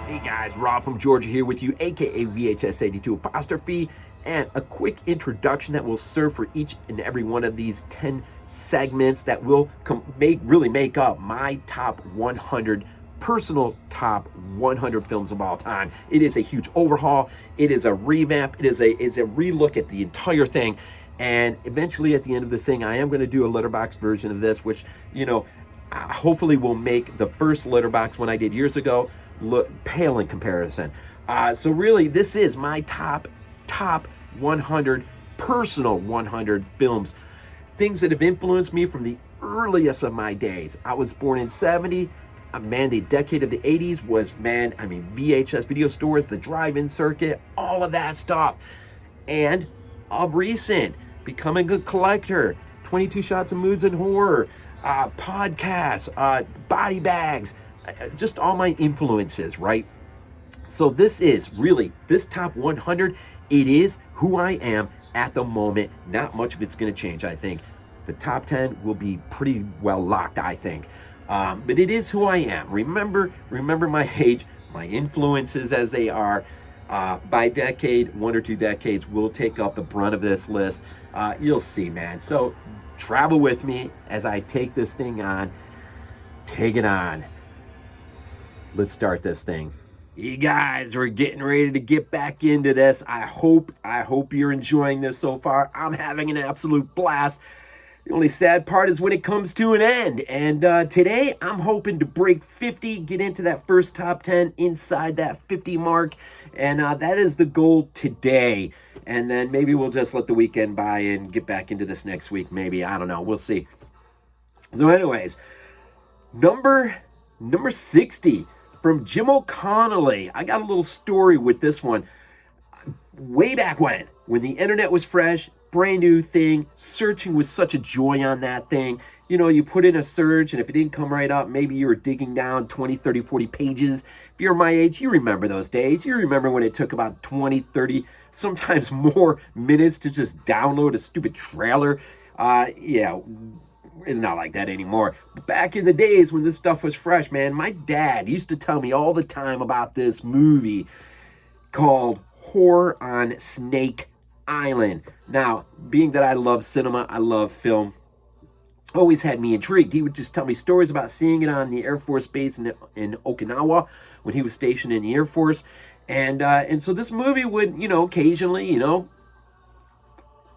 Hey guys, Rob from Georgia here with you, aka VHS82 apostrophe, and a quick introduction that will serve for each and every one of these 10 segments that will really make up my top 100 personal top 100 films of all time. It is a huge overhaul. It is a revamp. It is a relook at the entire thing. And eventually at the end of this thing, I am going to do a Letterboxd version of this, which, hopefully will make the first Letterboxd one I did years ago look pale in comparison. So really, this is my top 100 personal 100 films, things that have influenced me from the earliest of my days. I was born in 70. Man, the decade of the 80s was, VHS video stores, the drive-in circuit, all of that stuff. And of recent, becoming a collector, 22 shots of Moodz and horror, podcasts, body bags, just all my influences, right? So this top 100, it is who I am at the moment. Not much of it's going to change, I think. The top 10 will be pretty well locked, I think. But it is who I am. Remember my age, my influences as they are. By decade, 1 or 2 decades, will take up the brunt of this list. You'll see, man. So travel with me as I take this thing on. Take it on. Let's start this thing. You guys, we're getting ready to get back into this. I hope you're enjoying this so far. I'm having an absolute blast. The only sad part is when it comes to an end. And today, I'm hoping to break 50, get into that first top 10 inside that 50 mark. And that is the goal today. And then maybe we'll just let the weekend by and get back into this next week. Maybe, I don't know. We'll see. So anyways, number 60. From Jim O'Connelly. I got a little story with this one. Way back when the internet was fresh, brand new thing, searching was such a joy on that thing. You know, you put in a search, and if it didn't come right up, maybe you were digging down 20, 30, 40 pages. If you're my age, you remember those days. You remember when it took about 20, 30, sometimes more minutes to just download a stupid trailer. It's not like that anymore. But back in the days when this stuff was fresh, man, my dad used to tell me all the time about this movie called Horror on Snake Island. Now, being that I love cinema, I love film, always had me intrigued. He would just tell me stories about seeing it on the Air Force Base in Okinawa when he was stationed in the Air Force. And so this movie would, occasionally,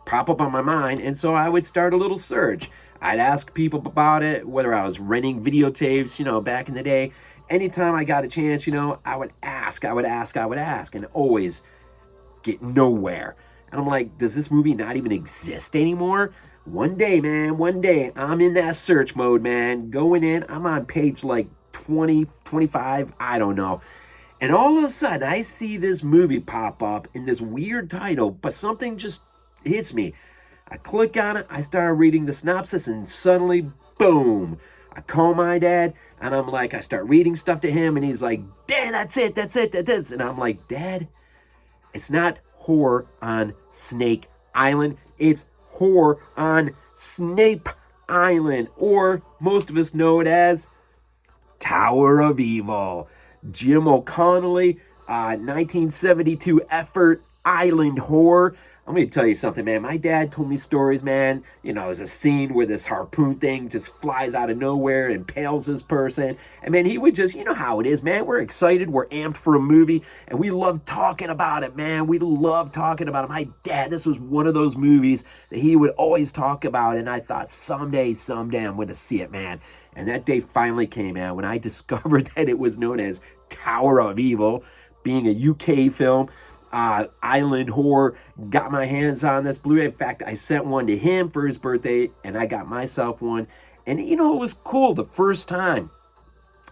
pop up on my mind. And so I would start a little search. I'd ask people about it, whether I was renting videotapes, back in the day. Anytime I got a chance, I would ask, and always get nowhere. And I'm like, does this movie not even exist anymore? One day, I'm in that search mode, man. Going in, I'm on page like 20, 25, I don't know. And all of a sudden, I see this movie pop up in this weird title, but something just hits me. I click on it, I start reading the synopsis, and suddenly, boom, I call my dad, and I'm like, I start reading stuff to him, and he's like, Dad, that's it. And I'm like, Dad, it's not Horror on Snake Island, it's Horror on Snape Island, or most of us know it as Tower of Evil. Jim O'Connelly, 1972 effort, island horror. I'm going to tell you something, man. My dad told me stories, man. There's a scene where this harpoon thing just flies out of nowhere and impales this person. And, man, he would just, how it is, man. We're excited. We're amped for a movie. And we love talking about it, man. We love talking about it. My dad, this was one of those movies that he would always talk about. And I thought, someday, I'm going to see it, man. And that day finally came, man, when I discovered that it was known as Tower of Evil, being a UK film. Island horror, got my hands on this Blu-ray. In fact, I sent one to him for his birthday, and I got myself one. And it was cool the first time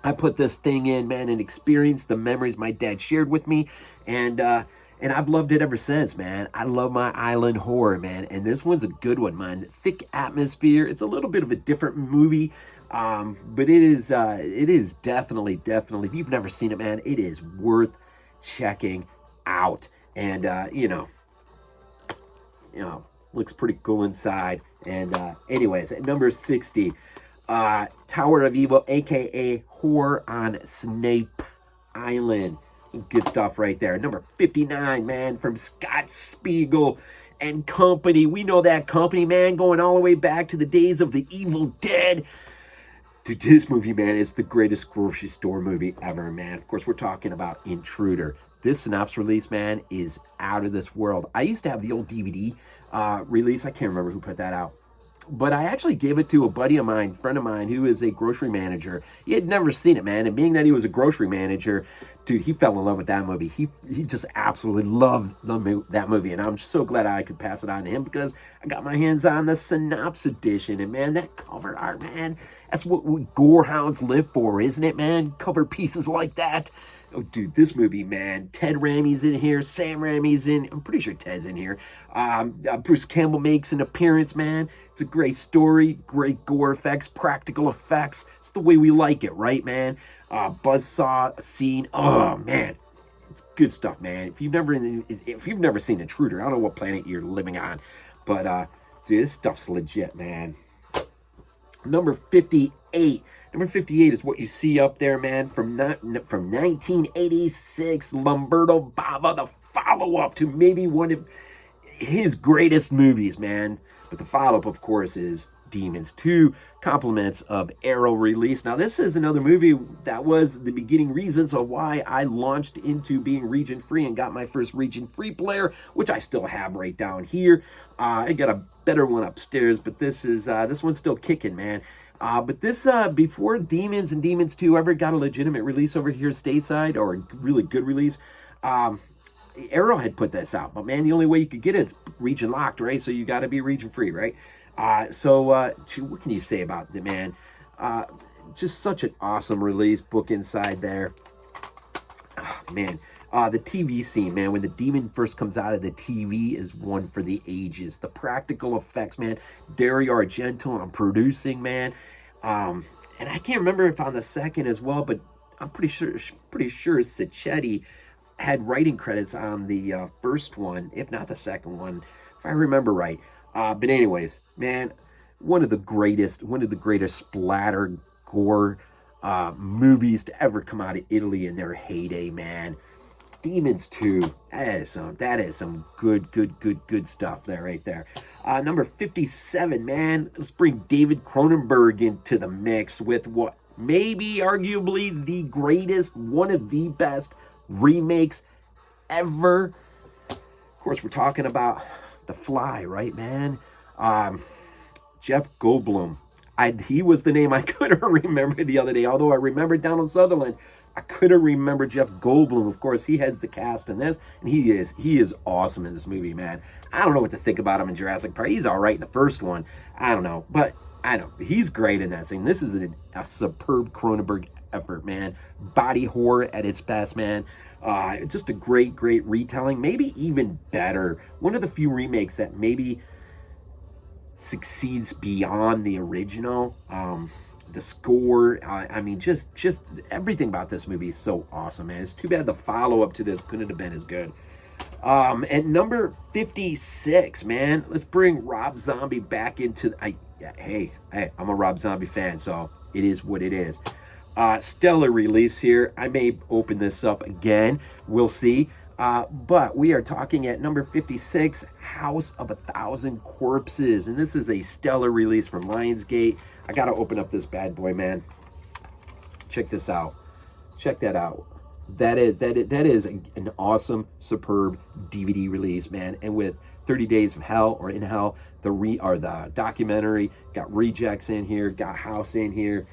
I put this thing in, man, and experienced the memories my dad shared with me. And I've loved it ever since, man. I love my island horror, man. And this one's a good one, man. Thick atmosphere. It's a little bit of a different movie. But it is definitely, if you've never seen it, man, it is worth checking out. And looks pretty cool inside. And anyways, at number 60, Tower of Evil, aka Horror on Snape Island. Some good stuff right there. Number 59, man, from Scott Spiegel and company. We know that company, man, going all the way back to the days of the Evil Dead. Dude, this movie, man, is the greatest grocery store movie ever, man. Of course, we're talking about Intruder. This synopsis release, man, is out of this world. I used to have the old DVD release. I can't remember who put that out. But I actually gave it to a buddy of mine, friend of mine, who is a grocery manager. He had never seen it, man. And being that he was a grocery manager, dude, he fell in love with that movie. He just absolutely loved that movie. And I'm so glad I could pass it on to him because I got my hands on the synopsis edition. And, man, that cover art, man, that's what we gorehounds live for, isn't it, man? Cover pieces like that. Oh, dude, this movie, man. Ted Ramey's in here. Sam Ramey's in. I'm pretty sure Ted's in here. Bruce Campbell makes an appearance, man. It's a great story, great gore effects, practical effects. It's the way we like it, right, man? Buzzsaw scene. Oh, man. It's good stuff, man. If you've never seen Intruder, I don't know what planet you're living on. But, dude, this stuff's legit, man. Number 58. Number 58 is what you see up there, man, from 1986, Lamberto Bava, the follow-up to maybe one of his greatest movies, man. But the follow-up, of course, is Demons 2, compliments of Arrow release. Now, this is another movie that was the beginning reasons of why I launched into being region-free and got my first region-free player, which I still have right down here. I got a better one upstairs, but this one's still kicking, man. But this, before Demons and Demons 2 ever got a legitimate release over here stateside, or a really good release, Arrow had put this out. But, man, the only way you could get it's region locked, right? So you got to be region free, right? What can you say about it, man? Just such an awesome release book inside there. Oh, man. The TV scene, man, when the demon first comes out of the TV is one for the ages. The practical effects, man. Dario Argento on producing, man. And I can't remember if on the second as well, but I'm pretty sure Sacchetti had writing credits on the first one, if not the second one, if I remember right. But anyways, man, one of the greatest splatter gore movies to ever come out of Italy in their heyday, man. Demons 2, that is some good stuff there, right there. Number 57, man. Let's bring David Cronenberg into the mix with what maybe arguably the greatest, one of the best remakes ever. Of course, we're talking about The Fly, right, man? Jeff Goldblum. He was the name I couldn't remember the other day, although I remembered Donald Sutherland. I couldn't remember Jeff Goldblum. Of course, he heads the cast in this, and he is awesome in this movie, man. I don't know what to think about him in Jurassic Park. He's all right in the first one. I don't know, but I know he's great in that scene. This is a superb Cronenberg effort, man. Body horror at its best, man. Just a great retelling, maybe even better. One of the few remakes that maybe succeeds beyond the original. The score, I mean, just everything about this movie is so awesome, man. It's too bad the follow-up to this couldn't have been as good. At number 56, man, let's bring Rob Zombie back into... Hey, I'm a Rob Zombie fan, so it is what it is. Stellar release here. I may open this up again. We'll see. But we are talking at number 56, House of a Thousand Corpses. And this is a stellar release from Lionsgate. I got to open up this bad boy, man. Check this out. Check that out. That is an awesome, superb DVD release, man. And with 30 Days of Hell, or In Hell, the documentary, got Rejects in here, got House in here.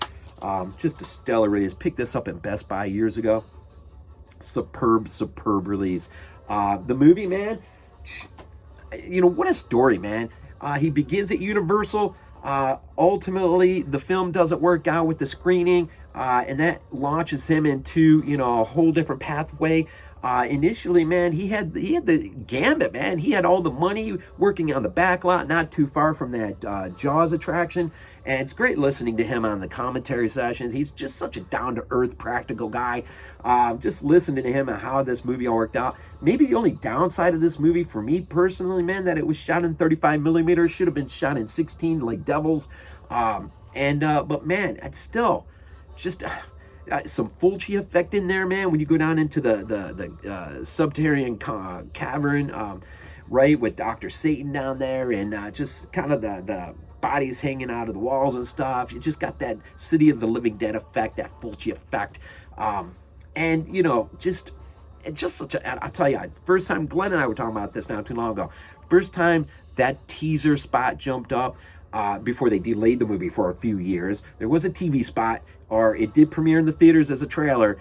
Just a stellar release. Picked this up at Best Buy years ago. Superb release. The movie, man, you know, what a story, man. He begins at Universal. Ultimately, the film doesn't work out with the screening, and that launches him into, you know, a whole different pathway. Initially, man, he had the gambit, man. He had all the money working on the back lot, not too far from that Jaws attraction. And it's great listening to him on the commentary sessions. He's just such a down-to-earth, practical guy. Just listening to him and how this movie all worked out. Maybe the only downside of this movie for me personally, man, that it was shot in 35 millimeters, should have been shot in 16 like Devils. But man, it's still just... some Fulci effect in there, man, when you go down into the subterranean cavern, right, with Dr. Satan down there, and just kind of the bodies hanging out of the walls and stuff. You just got that City of the Living Dead effect, that Fulci effect. And, you know, just such a, I'll tell you, first time, Glenn and I were talking about this not too long ago. First time that teaser spot jumped up, before they delayed the movie for a few years. There was a TV spot, or it did premiere in the theaters as a trailer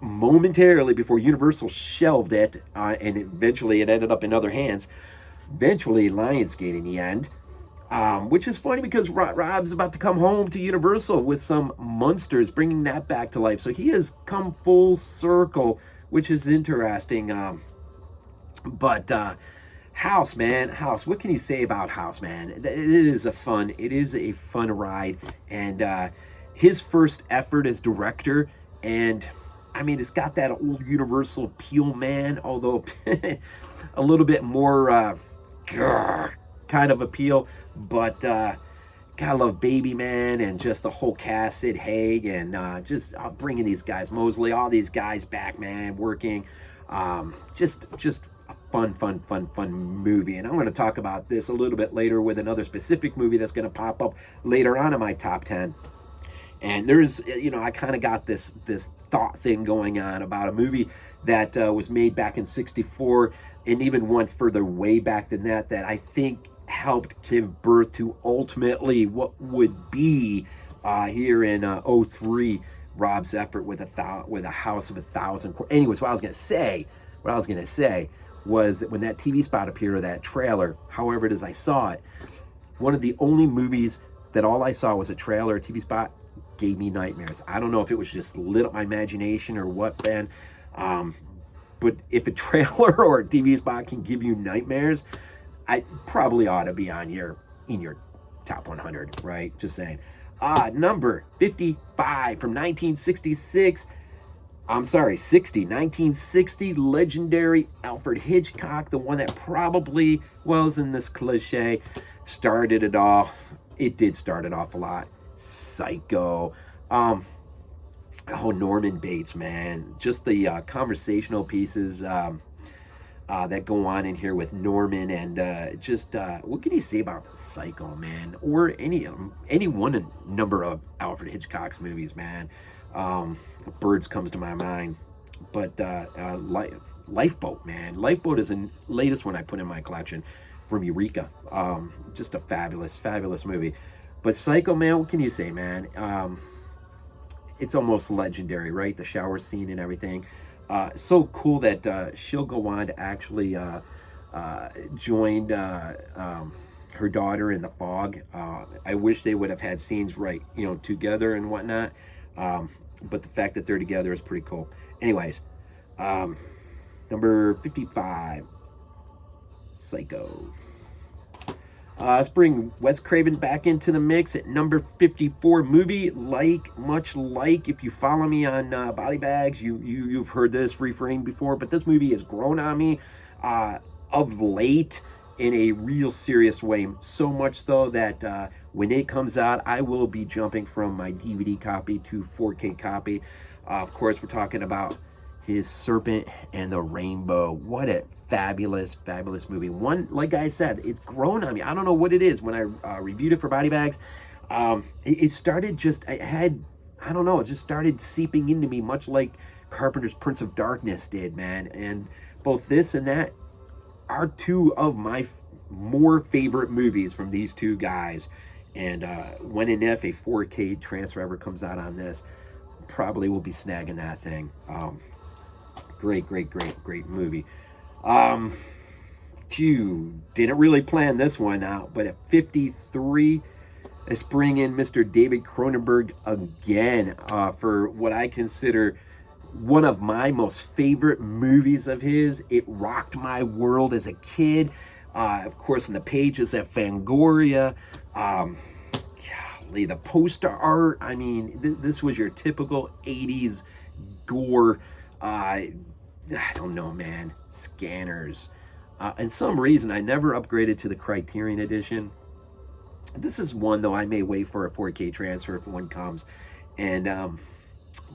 momentarily before Universal shelved it, and eventually it ended up in other hands. Eventually, Lionsgate in the end, which is funny because Rob's about to come home to Universal with some Monsters, bringing that back to life. So he has come full circle, which is interesting. But House, man, House. What can you say about House, man? It is a fun ride, and his first effort as director, and I mean, it's got that old Universal appeal, man. Although a little bit more kind of appeal, but gotta love Baby Man and just the whole cast, Sid Haig, and just bringing these guys, Mosley, all these guys back, man, working. Just a fun movie. And I'm going to talk about this a little bit later with another specific movie that's going to pop up later on in my top 10. And there's, you know, I kind of got this thought thing going on about a movie that was made back in '64, and even one further way back than that I think helped give birth to ultimately what would be here in '03, Rob's effort with a House of 1,000. Anyways, what I was going to say was that when that TV spot appeared, or that trailer, however it is I saw it, one of the only movies that all I saw was a trailer, a TV spot, gave me nightmares. I don't know if it was just lit up my imagination or what, Ben. But if a trailer or a TV spot can give you nightmares, I probably ought to be in your top 100, right? Just saying. Number 55 from 1966. I'm sorry, 1960, legendary Alfred Hitchcock, the one that probably, well, is in this cliche, started it all. It did start it off a lot. Psycho. Norman Bates, man. Just the conversational pieces that go on in here with Norman, and just what can you say about Psycho, man, or any one number of Alfred Hitchcock's movies, man. Birds comes to my mind, but Lifeboat, man. Lifeboat is the latest one I put in my collection from Eureka. Just a fabulous movie. But Psycho, man, what can you say, man? It's almost legendary, right? The shower scene and everything. So cool that she'll go on to actually join her daughter in the fog. I wish they would have had scenes right, together and whatnot. But the fact that they're together is pretty cool. Anyways, number 55, Psycho. Let's bring Wes Craven back into the mix at number 54. Movie much like if you follow me on Body Bags, you've heard this refrain before, but this movie has grown on me of late in a real serious way. So much so that when it comes out, I will be jumping from my DVD copy to 4K copy. Of course, we're talking about His Serpent and the Rainbow. What a fabulous movie. One, like I said, it's grown on me. I don't know what it is. When I reviewed it for Body Bags, it started it just started seeping into me, much like Carpenter's Prince of Darkness did, man. And both this and that are two of my more favorite movies from these two guys. And when and if a 4K transfer ever comes out on this, probably will be snagging that thing. Great movie. Didn't really plan this one out, but at 53, let's bring in Mr. David Cronenberg again for what I consider one of my most favorite movies of his. It rocked my world as a kid. Of course, in the pages of Fangoria, the poster art. I mean, this was your typical 80s gore. I don't know, man. Scanners. And some reason I never upgraded to the Criterion edition. This is one, though, I may wait for a 4K transfer if one comes. And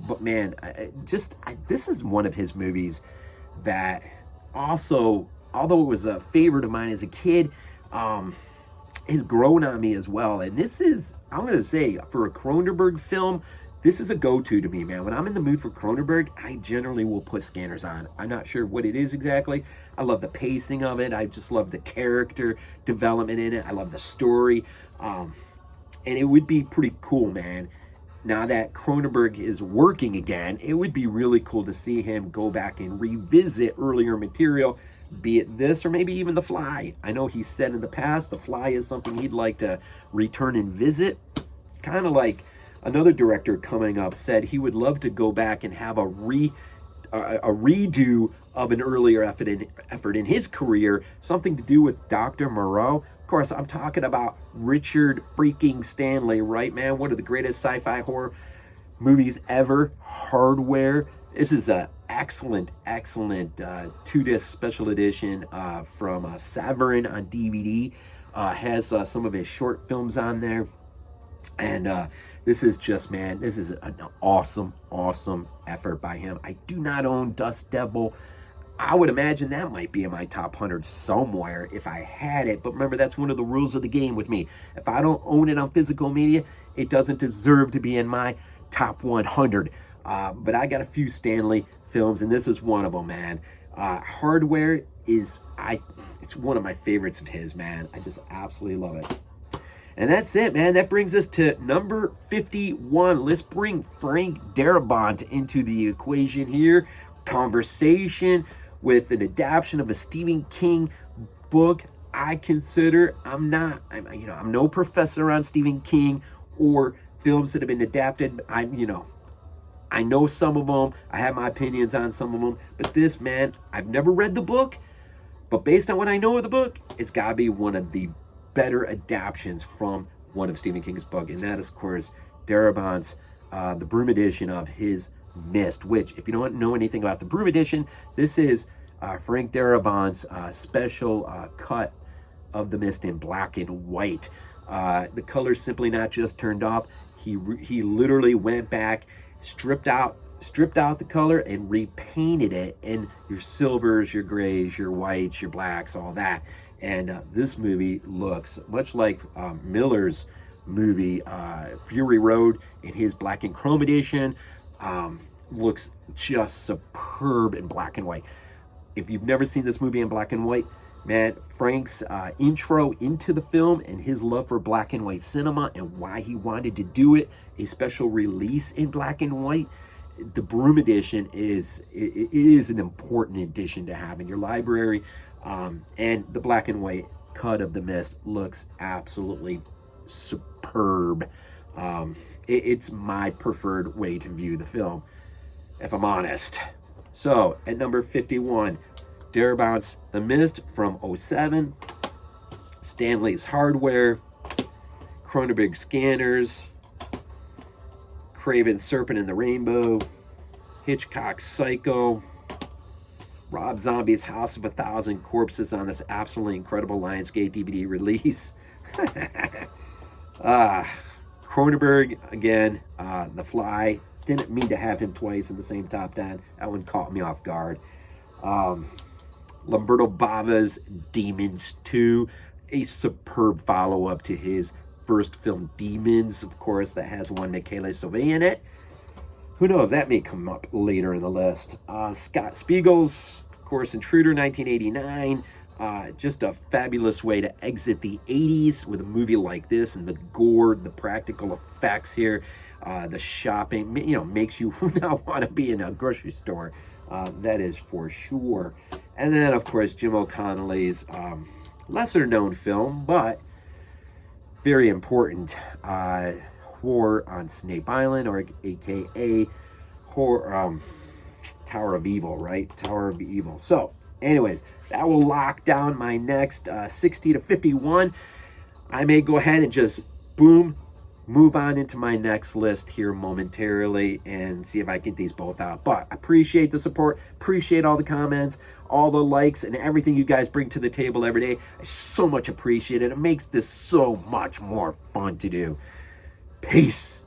But man, this is one of his movies that also, although it was a favorite of mine as a kid, has grown on me as well. And this is, I'm going to say, for a Cronenberg film, this is a go-to to me, man. When I'm in the mood for Cronenberg, I generally will put Scanners on. I'm not sure what it is exactly. I love the pacing of it. I just love the character development in it. I love the story. And it would be pretty cool, man. Now that Cronenberg is working again, it would be really cool to see him go back and revisit earlier material, be it this or maybe even The Fly. I know he said in the past The Fly is something he'd like to return and visit. Kind of like another director coming up said he would love to go back and have a redo of an earlier effort in his career, something to do with Dr. Moreau. Of course, I'm talking about Richard freaking Stanley, right, man? One of the greatest sci-fi horror movies ever, Hardware. This is an excellent 2-disc special edition from Severin on DVD. Has some of his short films on there. And this is just, man, this is an awesome effort by him. I do not own Dust Devil. I would imagine that might be in my top 100 somewhere if I had it. But remember, that's one of the rules of the game with me. If I don't own it on physical media, it doesn't deserve to be in my top 100. But I got a few Stanley films, and this is one of them, man. Hardware is, it's one of my favorites of his, man. I just absolutely love it. And that's it, man. That brings us to number 51. Let's bring Frank Darabont into the equation here. Conversation with an adaptation of a Stephen King book. I consider, I'm no professor on Stephen King or films that have been adapted. I know some of them. I have my opinions on some of them. But this, man, I've never read the book. But based on what I know of the book, it's got to be one of the better adaptions from one of Stephen King's book. And that is, of course, Darabont's the Broom edition of his Mist, which, if you don't know anything about the Broom edition, this is Frank Darabont's special cut of the Mist in black and white. The color's simply not just turned off. He literally went back, stripped out the color and repainted it in your silvers, your grays, your whites, your blacks, all that. And this movie looks much like Miller's movie Fury Road in his black and chrome edition. Looks just superb in black and white. If you've never seen this movie in black and white, man, Frank's intro into the film and his love for black and white cinema and why he wanted to do it, a special release in black and white. The Broom edition is an important edition to have in your library. And the black and white cut of The Mist looks absolutely superb. It's my preferred way to view the film, if I'm honest. So, at number 51, Darabont's The Mist from 2007, Stanley's Hardware, Cronenberg Scanners, Craven's Serpent and the Rainbow, Hitchcock's Psycho, Rob Zombie's House of a Thousand Corpses on this absolutely incredible Lionsgate DVD release. Cronenberg, again, The Fly. Didn't mean to have him twice in the same top 10. That one caught me off guard. Lamberto Bava's Demons 2, a superb follow-up to his first film, Demons, of course, that has one Michele Sauvé in it. Who knows, that may come up later in the list. Scott Spiegel's, of course, Intruder, 1989. Just a fabulous way to exit the 80s with a movie like this, and the gore, the practical effects here, the shopping, makes you not want to be in a grocery store. That is for sure. And then, of course, Jim O'Connelly's lesser known film, but very important, Horror on Snape Island, or aka Horror, Tower of Evil, right? Tower of Evil. So, anyways, that will lock down my next 60 to 51. I may go ahead and just, boom, move on into my next list here momentarily and see if I get these both out. But I appreciate the support, appreciate all the comments, all the likes, and everything you guys bring to the table every day. I so much appreciate it. It makes this so much more fun to do. Peace.